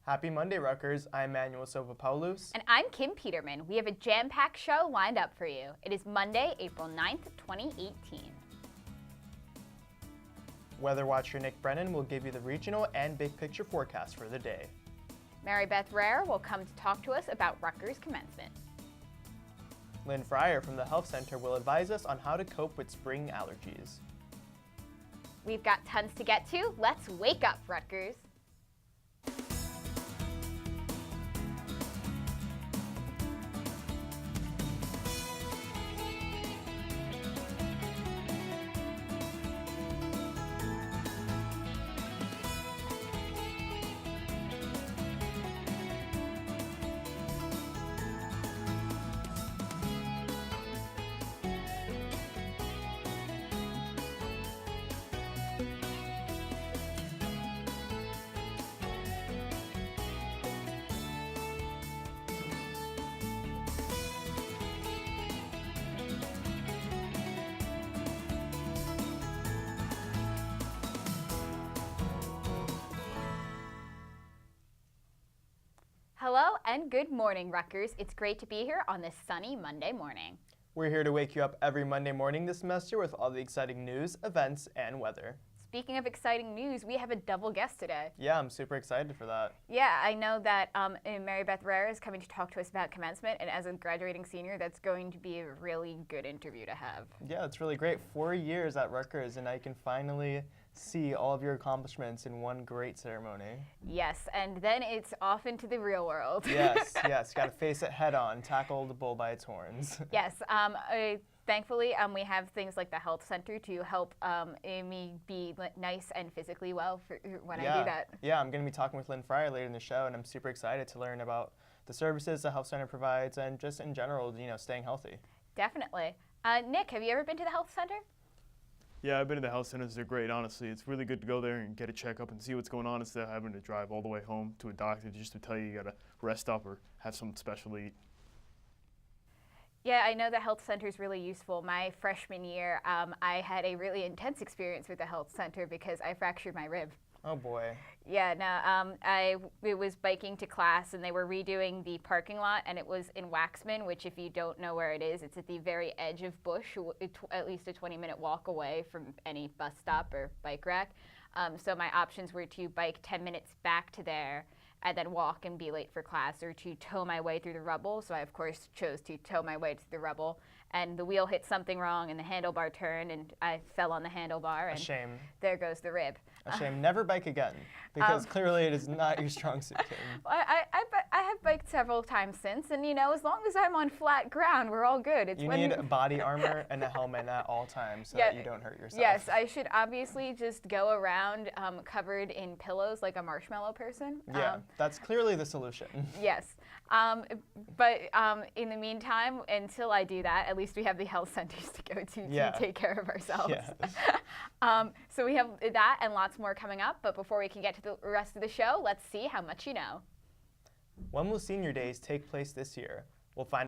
Happy Monday, Rutgers. I'm Manuel Silva-Paulus. And I'm Kim Peterman. We have a jam-packed show lined up for you. It is Monday, April 9th, 2018. Weather watcher Nick Brennan will give you the regional and big picture forecast for the day. Beth Rehrer will come to talk to us about Rutgers Commencement. Lynn Fryer from the Health Center will advise us on how to cope with spring allergies. We've got tons to get to. Let's wake up, Rutgers. Hello and good morning, Rutgers. It's great to be here on this sunny Monday morning. We're here to wake you up every Monday morning this semester with all the exciting news, events, and weather. Speaking of exciting news, we have a double guest today. Yeah, I'm super excited for that. Yeah, I know that Beth Rehrer is coming to talk to us about commencement, and as a graduating senior, that's going to be a really good interview to have. Yeah, it's really great. 4 years at Rutgers, and I can finally see all of your accomplishments in one great ceremony. Yes, and then it's off into the real world. Yes, got to face it head on, tackle the bull by its horns. Yes, thankfully we have things like the health center to help me be nice and physically well when I do that. Yeah, I'm going to be talking with Lynn Fryer later in the show, and I'm super excited to learn about the services the health center provides and just in general, staying healthy. Definitely. Nick, have you ever been to the health center? Yeah, I've been to the health centers. They're great, honestly. It's really good to go there and get a checkup and see what's going on instead of having to drive all the way home to a doctor just to tell you got to rest up or have something special to eat. Yeah, I know the health center is really useful. My freshman year, I had a really intense experience with the health center because I fractured my rib. Oh boy. Yeah, no, I was biking to class and they were redoing the parking lot, and it was in Waxman, which if you don't know where it is, it's at the very edge of Bush, at least a 20-minute walk away from any bus stop or bike rack. So my options were to bike 10 minutes back to there and then walk and be late for class, or to tow my way through the rubble. So I, of course, chose to tow my way through the rubble. And the wheel hit something wrong and the handlebar turned and I fell on the handlebar. And a shame. There goes the rib. A shame. Never bike again, because clearly it is not your strong suit, Kim. I have biked several times since, and as long as I'm on flat ground, we're all good. You need body armor and a helmet at all times so that you don't hurt yourself. Yes, I should obviously just go around covered in pillows like a marshmallow person. Yeah, that's clearly the solution. Yes, but in the meantime, until I do that, at least we have the health centers to go to take care of ourselves. Yes. So we have that and lots more coming up, but before we can get to the rest of the show, let's see how much you know. When will senior days take place this year? We'll find.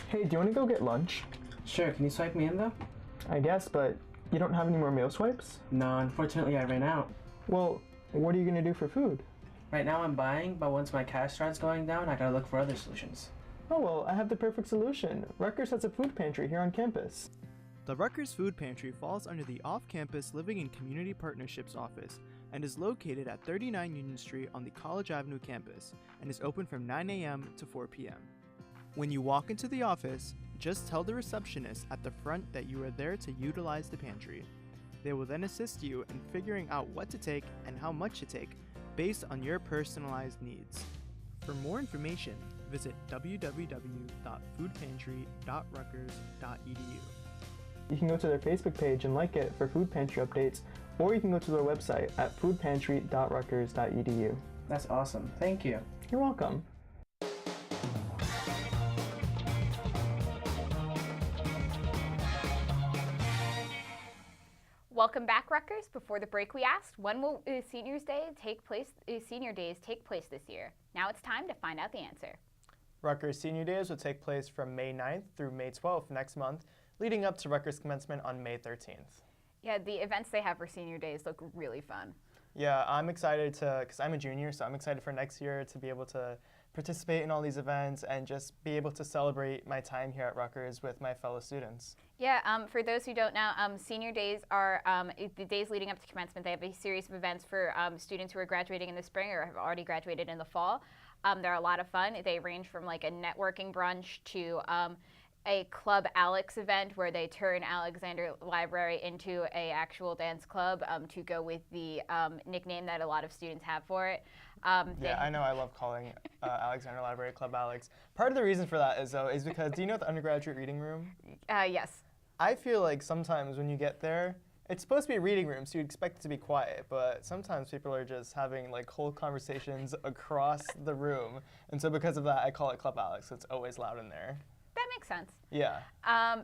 Hey, do you want to go get lunch? Sure, can you swipe me in though? I guess, but you don't have any more meal swipes? No, unfortunately I ran out. Well, what are you going to do for food? Right now I'm buying, but once my cash starts going down, I gotta look for other solutions. Oh well, I have the perfect solution. Rutgers has a food pantry here on campus. The Rutgers Food Pantry falls under the Off-Campus Living and Community Partnerships Office and is located at 39 Union Street on the College Avenue campus and is open from 9 a.m. to 4 p.m. When you walk into the office, just tell the receptionist at the front that you are there to utilize the pantry. They will then assist you in figuring out what to take and how much to take based on your personalized needs. For more information, visit www.foodpantry.rutgers.edu. You can go to their Facebook page and like it for food pantry updates, or you can go to their website at foodpantry.rutgers.edu. That's awesome. Thank you. You're welcome. Welcome back, Rutgers. Before the break, we asked, when will Senior Days take place this year? Now it's time to find out the answer. Rutgers Senior Days will take place from May 9th through May 12th next month, leading up to Rutgers Commencement on May 13th. Yeah, the events they have for Senior Days look really fun. Yeah, I'm excited because I'm a junior, so I'm excited for next year to be able to participate in all these events and just be able to celebrate my time here at Rutgers with my fellow students. Yeah, for those who don't know, Senior Days are the days leading up to commencement. They have a series of events for students who are graduating in the spring or have already graduated in the fall. They're a lot of fun. They range from like a networking brunch to a Club Alex event where they turn Alexander Library into a actual dance club to go with the nickname that a lot of students have for it. Yeah, I know. I love calling Alexander Library Club Alex. Part of the reason for that is because, do you know the undergraduate reading room? Yes. I feel like sometimes when you get there, it's supposed to be a reading room, so you expect it to be quiet, but sometimes people are just having like whole conversations across the room. And so because of that, I call it Club Alex. It's always loud in there. That makes sense. Yeah.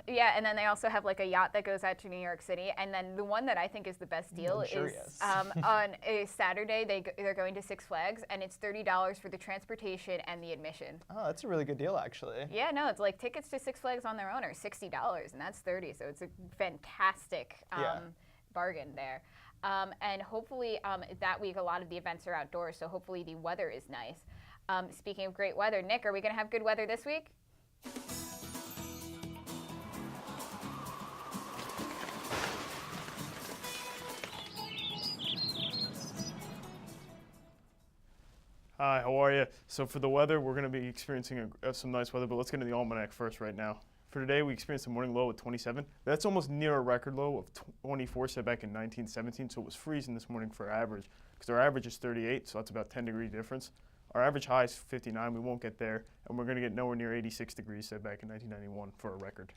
Yeah, and then they also have like a yacht that goes out to New York City, and then the one that I think is the best deal is on a Saturday they're going to Six Flags, and it's $30 for the transportation and the admission. Oh, that's a really good deal, actually. Yeah, no, it's like tickets to Six Flags on their own are $60, and that's $30, so it's a fantastic bargain there. And hopefully that week a lot of the events are outdoors, so hopefully the weather is nice. Speaking of great weather, Nick, are we going to have good weather this week? Hi, how are you? So for the weather, we're going to be experiencing some nice weather, but let's get into the almanac first right now. For today, we experienced a morning low of 27. That's almost near a record low of 24 set back in 1917, so it was freezing this morning for our average, because our average is 38, so that's about 10-degree difference. Our average high is 59. We won't get there, and we're going to get nowhere near 86 degrees set back in 1991 for a record.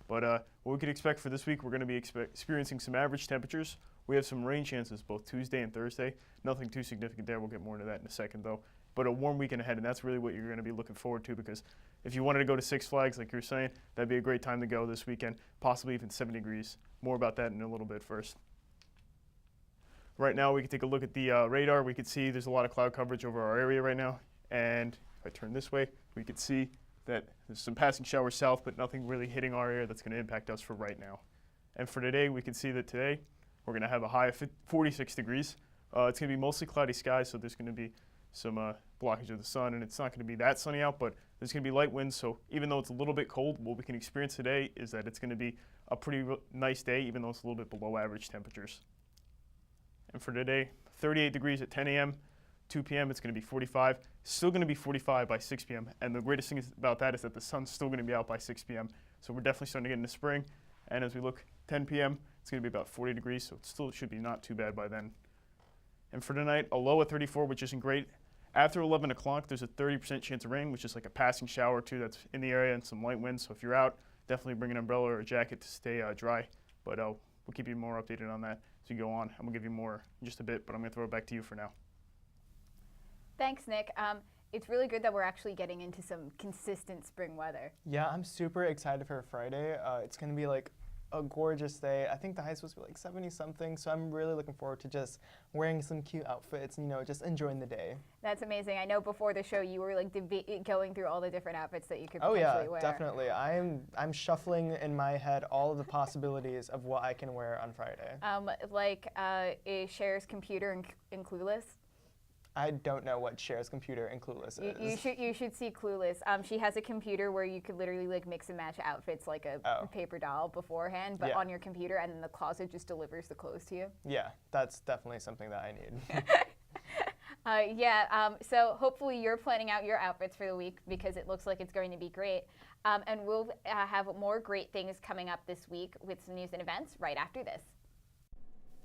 But what we could expect for this week, we're going to be experiencing some average temperatures. We have some rain chances both Tuesday and Thursday. Nothing too significant there. We'll get more into that in a second, though. But a warm weekend ahead, and that's really what you're going to be looking forward to, because if you wanted to go to Six Flags, like you're saying, that'd be a great time to go this weekend, possibly even 70 degrees. More about that in a little bit first. Right now, we can take a look at the radar. We can see there's a lot of cloud coverage over our area right now. And if I turn this way, we can see that there's some passing showers south, but nothing really hitting our area that's going to impact us for right now. And for today, we can see that today we're going to have a high of 46 degrees. It's going to be mostly cloudy skies, so there's going to be some blockage of the sun, and it's not going to be that sunny out, but there's going to be light winds, so even though it's a little bit cold, what we can experience today is that it's going to be a pretty nice day, even though it's a little bit below average temperatures. And for today, 38 degrees at 10 a.m., 2 p.m. it's going to be 45. Still going to be 45 by 6 p.m. And the greatest thing about that is that the sun's still going to be out by 6 p.m. So we're definitely starting to get into spring. And as we look 10 p.m., it's going to be about 40 degrees, so it still should be not too bad by then. And for tonight, a low of 34, which isn't great. After 11 o'clock, there's a 30% chance of rain, which is like a passing shower or two that's in the area, and some light winds. So if you're out, definitely bring an umbrella or a jacket to stay dry. But we'll keep you more updated on that as we go on, and we'll give you more in just a bit, but I'm going to throw it back to you for now. Thanks, Nick. It's really good that we're actually getting into some consistent spring weather. Yeah, I'm super excited for Friday. It's going to be like a gorgeous day. I think the high's supposed to be like 70-something, so I'm really looking forward to just wearing some cute outfits and, just enjoying the day. That's amazing. I know before the show you were like going through all the different outfits that you could potentially wear. Oh yeah, definitely. I'm shuffling in my head all of the possibilities of what I can wear on Friday. Is Cher's computer in Clueless? I don't know what Cher's computer in Clueless is. You should see Clueless. She has a computer where you could literally like mix and match outfits like a paper doll beforehand, but on your computer, and then the closet just delivers the clothes to you. Yeah, that's definitely something that I need. So hopefully you're planning out your outfits for the week, because it looks like it's going to be great. And we'll have more great things coming up this week with some news and events right after this.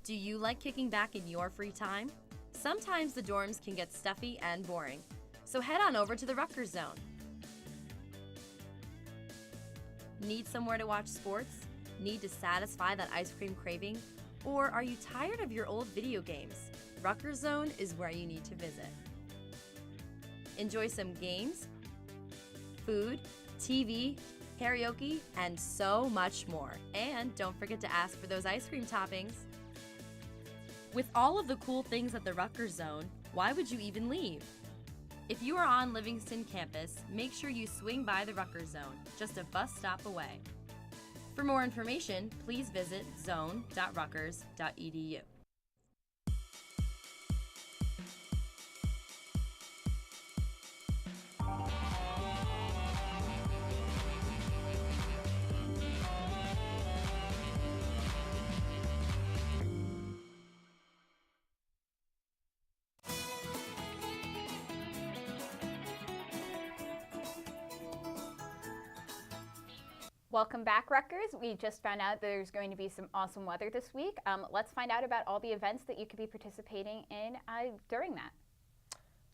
Do you like kicking back in your free time? Sometimes the dorms can get stuffy and boring, so head on over to the Rutgers Zone. Need somewhere to watch sports? Need to satisfy that ice cream craving? Or are you tired of your old video games? Rutgers Zone is where you need to visit. Enjoy some games, food, TV, karaoke, and so much more. And don't forget to ask for those ice cream toppings. With all of the cool things at the Rutgers Zone, why would you even leave? If you are on Livingston campus, make sure you swing by the Rutgers Zone, just a bus stop away. For more information, please visit zone.rutgers.edu. Welcome back, Rutgers. We just found out there's going to be some awesome weather this week. Let's find out about all the events that you could be participating in during that.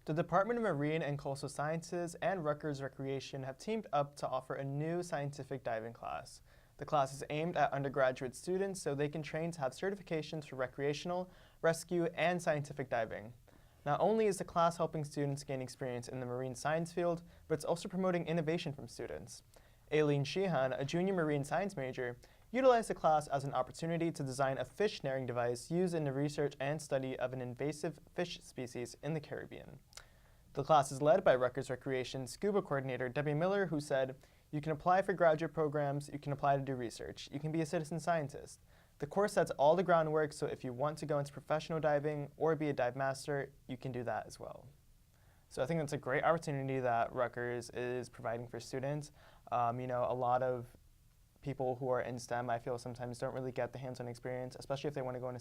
The Department of Marine and Coastal Sciences and Rutgers Recreation have teamed up to offer a new scientific diving class. The class is aimed at undergraduate students so they can train to have certifications for recreational, rescue, and scientific diving. Not only is the class helping students gain experience in the marine science field, but it's also promoting innovation from students. Aileen Sheehan, a junior marine science major, utilized the class as an opportunity to design a fish snaring device used in the research and study of an invasive fish species in the Caribbean. The class is led by Rutgers Recreation Scuba Coordinator Debbie Miller, who said, "You can apply for graduate programs, you can apply to do research, you can be a citizen scientist. The course sets all the groundwork, so if you want to go into professional diving or be a dive master, you can do that as well." So I think that's a great opportunity that Rutgers is providing for students. You know, a lot of people who are in STEM, I feel sometimes don't really get the hands-on experience, especially if they want to go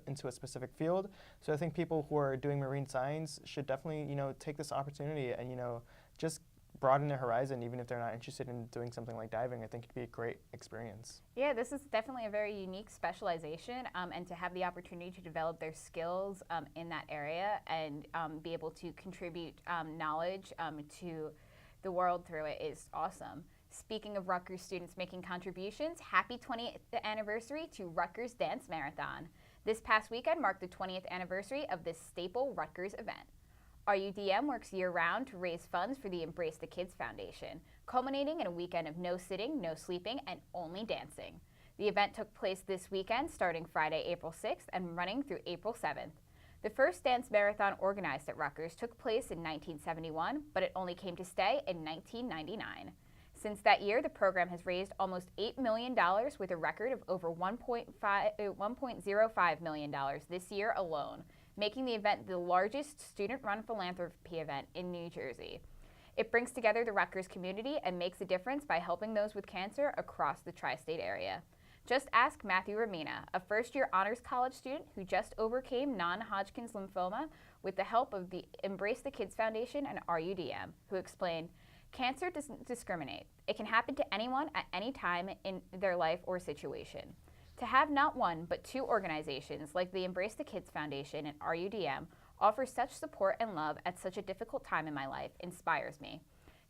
into a specific field. So I think people who are doing marine science should definitely, you know, take this opportunity and, you know, just broaden their horizon, even if they're not interested in doing something like diving. I think it'd be a great experience. Yeah, this is definitely a very unique specialization, and to have the opportunity to develop their skills in that area and be able to contribute knowledge to the world through it is awesome. Speaking of Rutgers students making contributions, happy 20th anniversary to Rutgers Dance Marathon. This past weekend marked the 20th anniversary of this staple Rutgers event. RUDM works year-round to raise funds for the Embrace the Kids Foundation, culminating in a weekend of no sitting, no sleeping, and only dancing. The event took place this weekend, starting Friday, April 6th, and running through April 7th. The first dance marathon organized at Rutgers took place in 1971, but it only came to stay in 1999. Since that year, the program has raised almost $8 million with a record of over $1.05 million this year alone, making the event the largest student-run philanthropy event in New Jersey. It brings together the Rutgers community and makes a difference by helping those with cancer across the tri-state area. Just ask Matthew Ramina, a first-year honors college student who just overcame non-Hodgkin's lymphoma with the help of the Embrace the Kids Foundation and RUDM, who explained, "Cancer doesn't discriminate. It can happen to anyone at any time in their life or situation. To have not one, but two organizations like the Embrace the Kids Foundation and RUDM offer such support and love at such a difficult time in my life inspires me.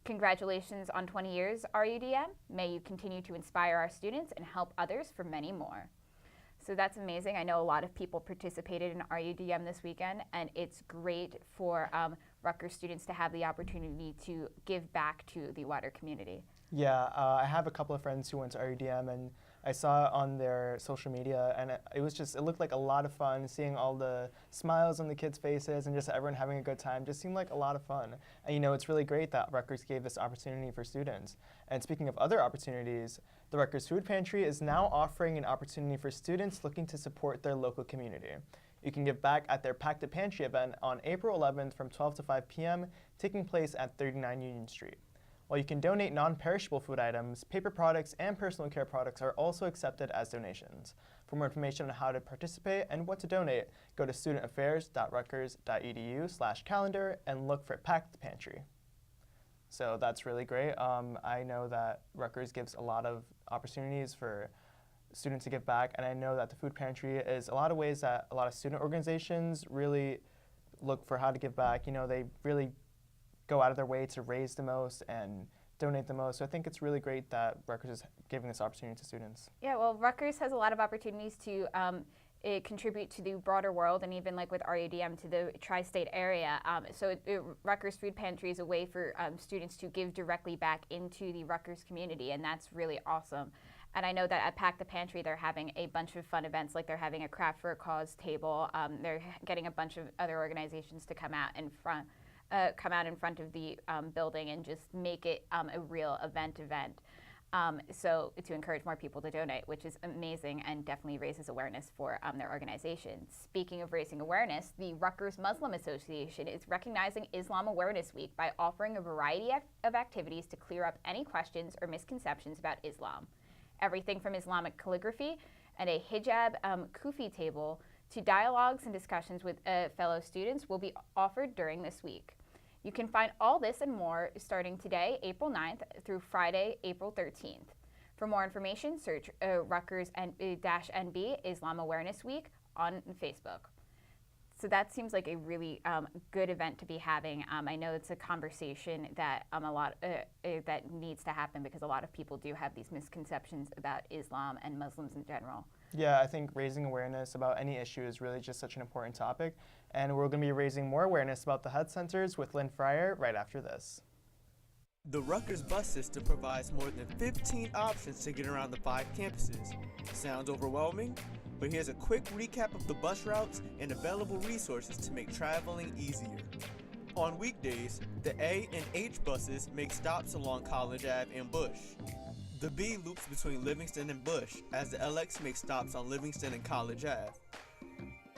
Congratulations on 20 years, RUDM. May you continue to inspire our students and help others for many more." So that's amazing. I know a lot of people participated in RUDM this weekend, and it's great for Rutgers students to have the opportunity to give back to the wider community. Yeah, I have a couple of friends who went to RUDM, and I saw it on their social media, and it looked like a lot of fun, seeing all the smiles on the kids' faces and just everyone having a good time. Just seemed like a lot of fun. And you know, it's really great that Rutgers gave this opportunity for students. And speaking of other opportunities, the Rutgers Food Pantry is now offering an opportunity for students looking to support their local community. You can give back at their Pack the Pantry event on April 11th from 12 to 5 p.m., taking place at 39 Union Street. While you can donate non-perishable food items, paper products and personal care products are also accepted as donations. For more information on how to participate and what to donate, go to studentaffairs.rutgers.edu/calendar and look for Pack the Pantry. So that's really great. I know that Rutgers gives a lot of opportunities for students to give back, and I know that the food pantry is a lot of ways that a lot of student organizations really look for how to give back. You know, they really go out of their way to raise the most and donate the most. So I think it's really great that Rutgers is giving this opportunity to students. Yeah, well, Rutgers has a lot of opportunities to contribute to the broader world, and even like with RUDM to the tri-state area. Rutgers Food Pantry is a way for students to give directly back into the Rutgers community, and that's really awesome. And I know that at Pack the Pantry, they're having a bunch of fun events, like they're having a Craft for a Cause table. They're getting a bunch of other organizations to come out in front come out in front of the building and just make it a real event. So to encourage more people to donate, which is amazing and definitely raises awareness for their organization. Speaking of raising awareness, the Rutgers Muslim Association is recognizing Islam Awareness Week by offering a variety of activities to clear up any questions or misconceptions about Islam. Everything from Islamic calligraphy and a hijab kufi table to dialogues and discussions with fellow students will be offered during this week. You can find all this and more starting today, April 9th, through Friday, April 13th. For more information, search Rutgers-NB Islam Awareness Week on Facebook. So that seems like a really good event to be having. I know it's a conversation that that needs to happen because a lot of people do have these misconceptions about Islam and Muslims in general. Yeah, I think raising awareness about any issue is really just such an important topic. And we're going to be raising more awareness about the health centers with Lynn Fryer right after this. The Rutgers bus system provides more than 15 options to get around the 5 campuses. Sounds overwhelming? But here's a quick recap of the bus routes and available resources to make traveling easier. On weekdays, the A and H buses make stops along College Ave and Bush. The B loops between Livingston and Bush, as the LX makes stops on Livingston and College Ave.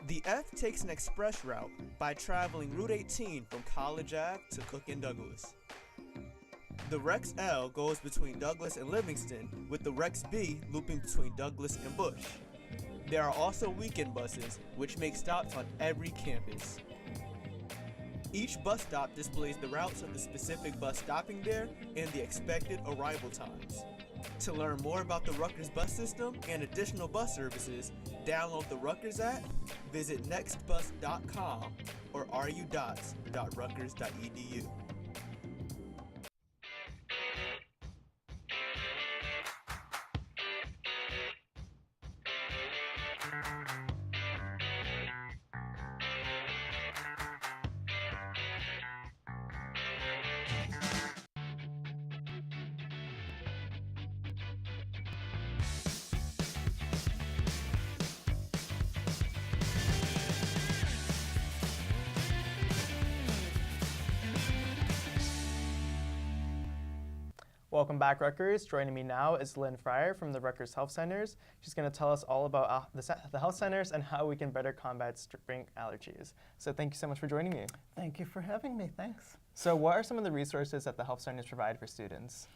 The F takes an express route by traveling Route 18 from College Ave to Cook and Douglas. The Rex L goes between Douglas and Livingston, with the Rex B looping between Douglas and Bush. There are also weekend buses, which make stops on every campus. Each bus stop displays the routes of the specific bus stopping there and the expected arrival times. To learn more about the Rutgers bus system and additional bus services, download the Rutgers app, visit nextbus.com or rudots.rutgers.edu. Welcome back, Rutgers. Joining me now is Lynn Fryer from the Rutgers Health Centers. She's going to tell us all about the health centers and how we can better combat spring allergies. So thank you so much for joining me. Thank you for having me. Thanks. So what are some of the resources that the health centers provide for students?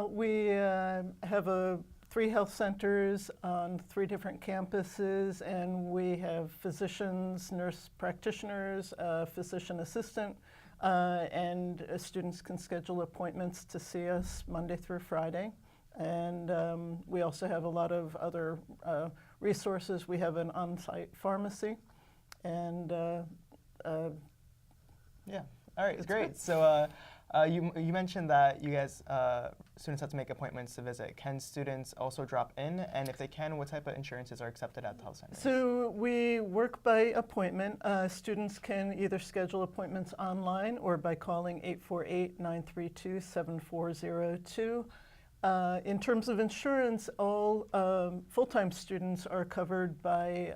We have 3 health centers on 3 different campuses, and we have physicians, nurse practitioners, physician assistant, and students can schedule appointments to see us Monday through Friday. And we also have a lot of other resources. We have an on-site pharmacy, and yeah, all right, great. So you mentioned that you guys, students have to make appointments to visit. Can students also drop in? And if they can, what type of insurances are accepted at the health center? So we work by appointment. Students can either schedule appointments online or by calling 848-932-7402. In terms of insurance, all full-time students are covered by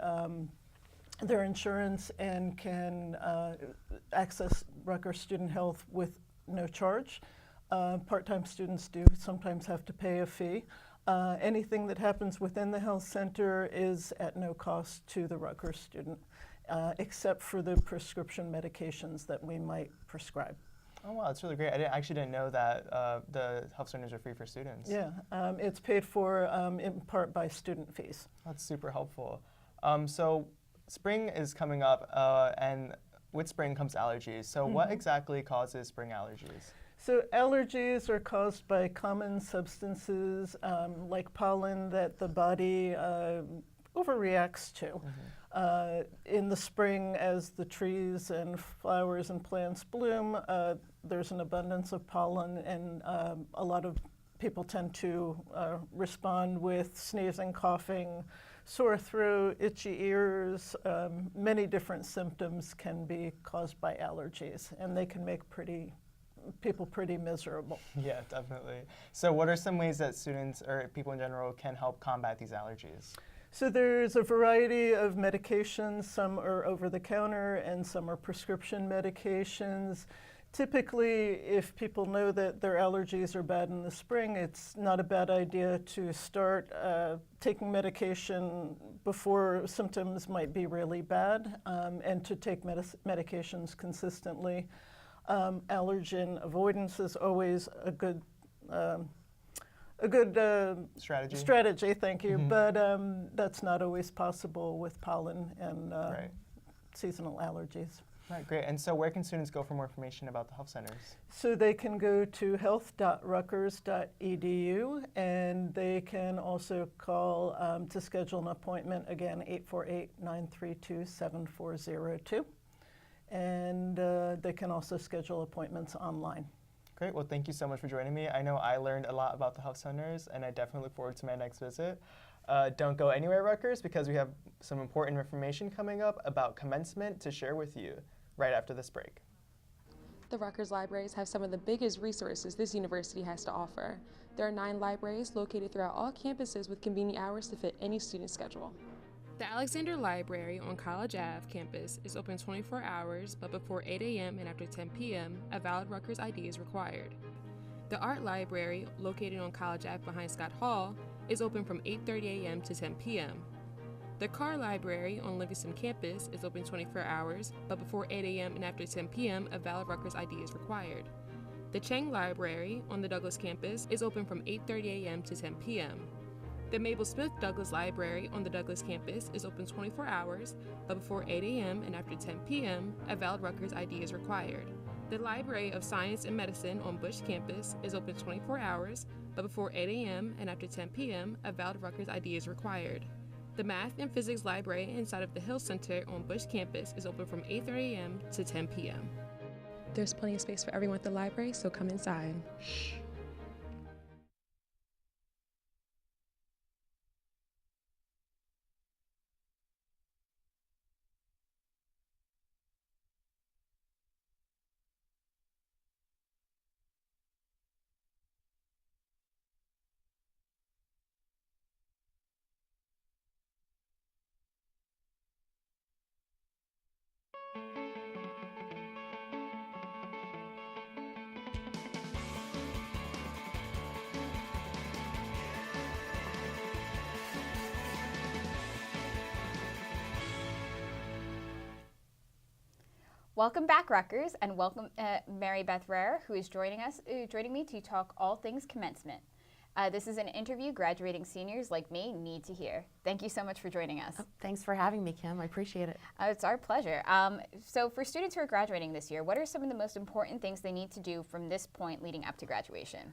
their insurance and can access Rutgers Student Health with no charge. Part-time students do sometimes have to pay a fee. Anything that happens within the health center is at no cost to the Rutgers student, except for the prescription medications that we might prescribe. Oh wow, that's really great. I actually didn't know that the health centers are free for students. Yeah, it's paid for in part by student fees. That's super helpful. So spring is coming up, and with spring comes allergies. So what exactly causes spring allergies? So allergies are caused by common substances like pollen that the body overreacts to. In the spring, as the trees and flowers and plants bloom, there's an abundance of pollen, and a lot of people tend to respond with sneezing, coughing, sore throat, itchy ears. Many different symptoms can be caused by allergies, and they can make people pretty miserable. Yeah, definitely. So what are some ways that students or people in general can help combat these allergies? So there's a variety of medications. Some are over-the-counter and some are prescription medications. Typically, if people know that their allergies are bad in the spring, it's not a bad idea to start taking medication before symptoms might be really bad, and to take medications consistently. Allergen avoidance is always a good strategy, thank you, but that's not always possible with pollen and seasonal allergies. Right, great. And so where can students go for more information about the health centers? So they can go to health.rutgers.edu, and they can also call to schedule an appointment, again, 848-932-7402. And they can also schedule appointments online. Great. Well, thank you so much for joining me. I know I learned a lot about the health centers, and I definitely look forward to my next visit. Don't go anywhere, Rutgers, because we have some important information coming up about commencement to share with you right after this break. The Rutgers libraries have some of the biggest resources this university has to offer. There are 9 libraries located throughout all campuses with convenient hours to fit any student schedule. The Alexander Library on College Ave campus is open 24 hours, but before 8 a.m. and after 10 p.m., a valid Rutgers ID is required. The Art Library, located on College Ave behind Scott Hall, is open from 8:30 a.m. to 10 p.m. The Carr Library on Livingston campus is open 24 hours, but before 8 a.m. and after 10 p.m., a valid Rutgers ID is required. The Chang Library on the Douglas campus is open from 8:30 a.m. to 10 p.m. The Mabel Smith Douglas Library on the Douglas campus is open 24 hours, but before 8 a.m. and after 10 p.m., a valid Rutgers ID is required. The Library of Science and Medicine on Bush campus is open 24 hours, but before 8 a.m. and after 10 p.m., a valid Rutgers ID is required. The Math and Physics Library inside of the Hill Center on Bush campus is open from 8:30 a.m. to 10 p.m. There's plenty of space for everyone at the library, so come inside. Shh. Welcome back, Rutgers, and welcome Mary Beth Rehrer, who is joining me to talk all things commencement. This is an interview graduating seniors like me need to hear. Thank you so much for joining us. Oh, thanks for having me, Kim. I appreciate it. It's our pleasure. So for students who are graduating this year, what are some of the most important things they need to do from this point leading up to graduation?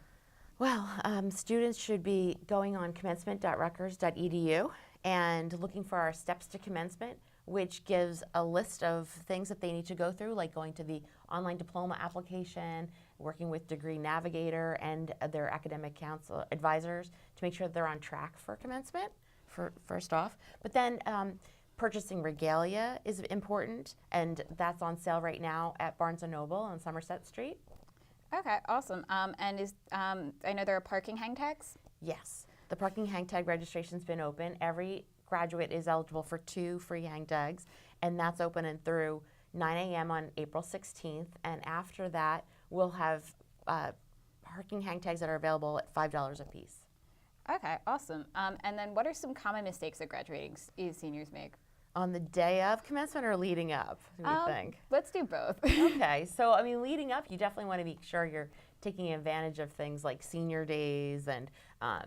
Well, students should be going on commencement.rutgers.edu and looking for our steps to commencement, which gives a list of things that they need to go through, like going to the online diploma application, working with Degree Navigator and their academic council advisors to make sure that they're on track for commencement, first off. But then purchasing regalia is important, and that's on sale right now at Barnes & Noble on Somerset Street. Okay, awesome. And I know there are parking hang tags? Yes, the parking hang tag registration's been open. Every graduate is eligible for 2 free hang tags, and that's open and through 9 a.m. on April 16th. And after that, we'll have parking hang tags that are available at $5 a piece. Okay, awesome. And then what are some common mistakes that graduating seniors make? On the day of commencement or leading up, do you think? Let's do both. Okay, so I mean, leading up, you definitely want to make sure you're taking advantage of things like senior days and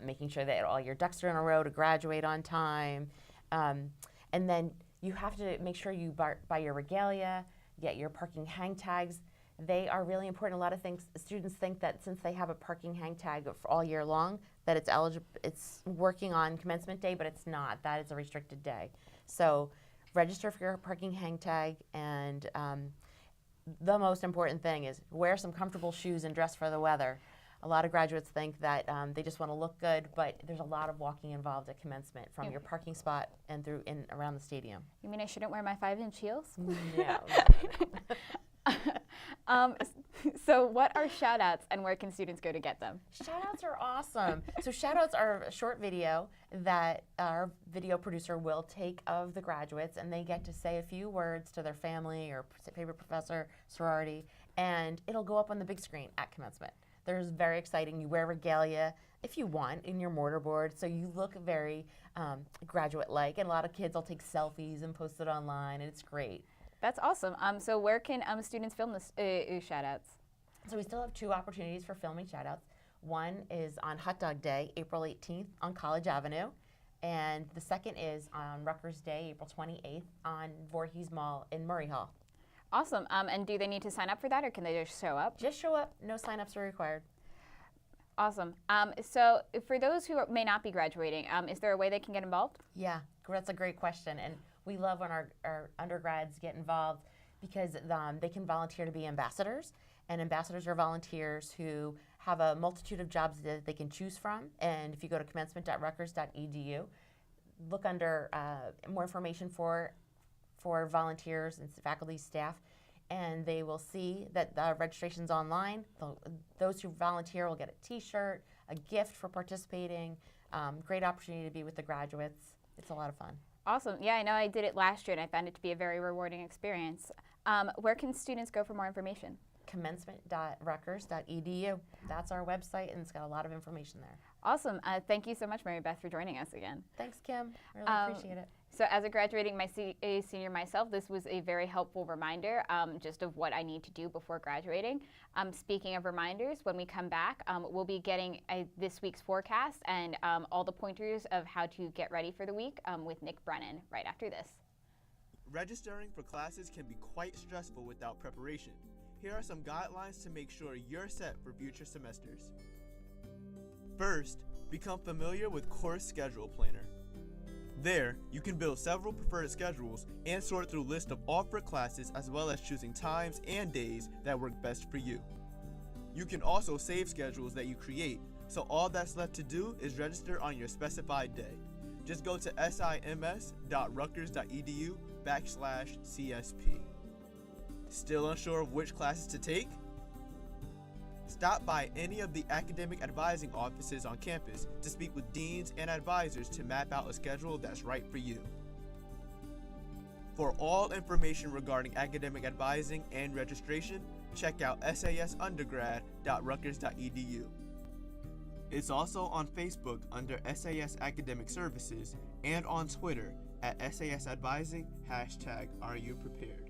making sure that all your ducks are in a row to graduate on time. And then you have to make sure you buy your regalia, get your parking hang tags. They are really important. A lot of students think that since they have a parking hang tag for all year long, that it's working on commencement day, but it's not. That is a restricted day. So register for your parking hang tag, and the most important thing is wear some comfortable shoes and dress for the weather. A lot of graduates think that they just want to look good, but there's a lot of walking involved at commencement from your parking spot and through around the stadium. You mean I shouldn't wear my 5-inch heels? No. So what are shout-outs and where can students go to get them? Shout-outs are awesome. So shout-outs are a short video that our video producer will take of the graduates, and they get to say a few words to their family or favorite professor, sorority, and it'll go up on the big screen at commencement. There's very exciting. You wear regalia if you want in your mortarboard, so you look very graduate-like, and a lot of kids will take selfies and post it online, and it's great. That's awesome. So where can students film this shout-outs? So we still have 2 opportunities for filming shout-outs. One is on Hot Dog Day, April 18th on College Avenue, and the second is on Rutgers Day, April 28th on Voorhees Mall in Murray Hall. Awesome. And do they need to sign up for that, or can they just show up? Just show up. No sign-ups are required. Awesome. So for those who may not be graduating, is there a way they can get involved? Yeah, that's a great question. And we love when our undergrads get involved because they can volunteer to be ambassadors. And ambassadors are volunteers who have a multitude of jobs that they can choose from. And if you go to commencement.rutgers.edu, look under more information for volunteers and faculty, staff, and they will see that the registration's online. Those who volunteer will get a t-shirt, a gift for participating, great opportunity to be with the graduates. It's a lot of fun. Awesome. Yeah, I know I did it last year, and I found it to be a very rewarding experience. Where can students go for more information? Commencement.rutgers.edu. That's our website, and it's got a lot of information there. Awesome. Thank you so much, Mary Beth, for joining us again. Thanks, Kim. I really appreciate it. So as a graduating senior myself, this was a very helpful reminder just of what I need to do before graduating. Speaking of reminders, when we come back, we'll be getting this week's forecast and all the pointers of how to get ready for the week with Nick Brennan right after this. Registering for classes can be quite stressful without preparation. Here are some guidelines to make sure you're set for future semesters. First, become familiar with Course Schedule Planner. There, you can build several preferred schedules and sort through lists of offered classes as well as choosing times and days that work best for you. You can also save schedules that you create, so all that's left to do is register on your specified day. Just go to sims.rutgers.edu/CSP. Still unsure of which classes to take? Stop by any of the academic advising offices on campus to speak with deans and advisors to map out a schedule that's right for you. For all information regarding academic advising and registration, check out sasundergrad.rutgers.edu. It's also on Facebook under SAS Academic Services and on Twitter at SAS Advising, #RUPrepared.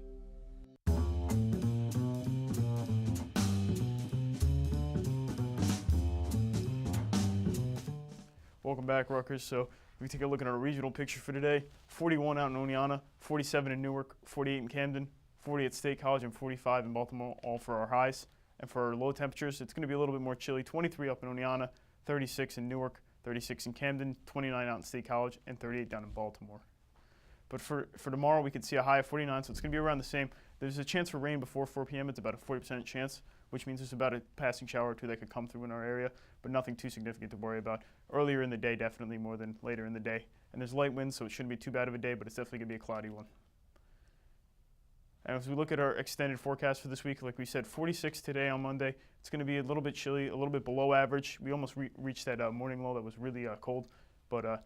Welcome back, Rutgers. So we take a look at our regional picture for today. 41 out in Oneonta, 47 in Newark, 48 in Camden, 40 at State College, and 45 in Baltimore, all for our highs. And for our low temperatures, it's going to be a little bit more chilly. 23 up in Oneonta, 36 in Newark, 36 in Camden, 29 out in State College, and 38 down in Baltimore. But for tomorrow, we could see a high of 49, so it's going to be around the same. There's a chance for rain before 4 p.m. It's about a 40% chance, which means there's about a passing shower or two that could come through in our area, but nothing too significant to worry about. Earlier in the day, definitely more than later in the day. And there's light winds, so it shouldn't be too bad of a day, but it's definitely going to be a cloudy one. And as we look at our extended forecast for this week, like we said, 46 today on Monday. It's going to be a little bit chilly, a little bit below average. We almost reached that morning low that was really cold. But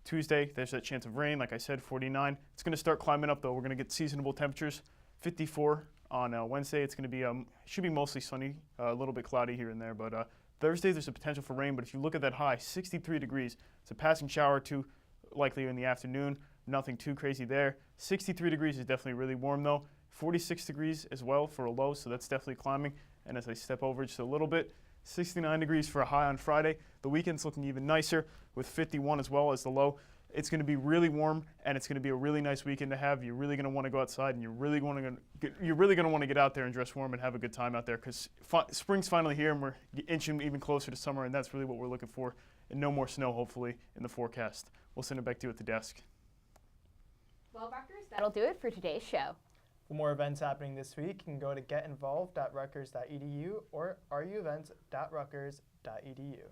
Tuesday, there's that chance of rain. Like I said, 49. It's going to start climbing up, though. We're going to get seasonable temperatures. 54 on Wednesday. It's going to be should be mostly sunny, a little bit cloudy here and there. But Thursday, there's a potential for rain. But if you look at that high, 63 degrees. It's a passing shower or two, likely in the afternoon. Nothing too crazy there. 63 degrees is definitely really warm, though. 46 degrees as well for a low, so that's definitely climbing. And as I step over just a little bit, 69 degrees for a high on Friday. The weekend's looking even nicer with 51 as well as the low. It's going to be really warm, and it's going to be a really nice weekend to have. You're really going to want to go outside, and you're really going to want to get out there and dress warm and have a good time out there because spring's finally here, and we're inching even closer to summer, and that's really what we're looking for. And no more snow, hopefully, in the forecast. We'll send it back to you at the desk. Well, Rutgers, that'll do it for today's show. For more events happening this week, you can go to getinvolved.rutgers.edu or ruevents.rutgers.edu.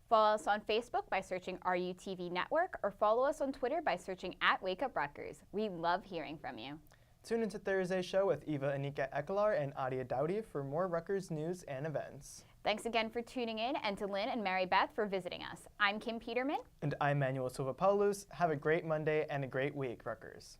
Follow us on Facebook by searching RUTV Network or follow us on Twitter by searching @WakeUpRutgers. We love hearing from you. Tune into Thursday's show with Eva Anika Ekalar and Adia Dowdy for more Rutgers news and events. Thanks again for tuning in, and to Lynn and Mary Beth for visiting us. I'm Kim Peterman. And I'm Manuel Silva-Paulus. Have a great Monday and a great week, Rutgers.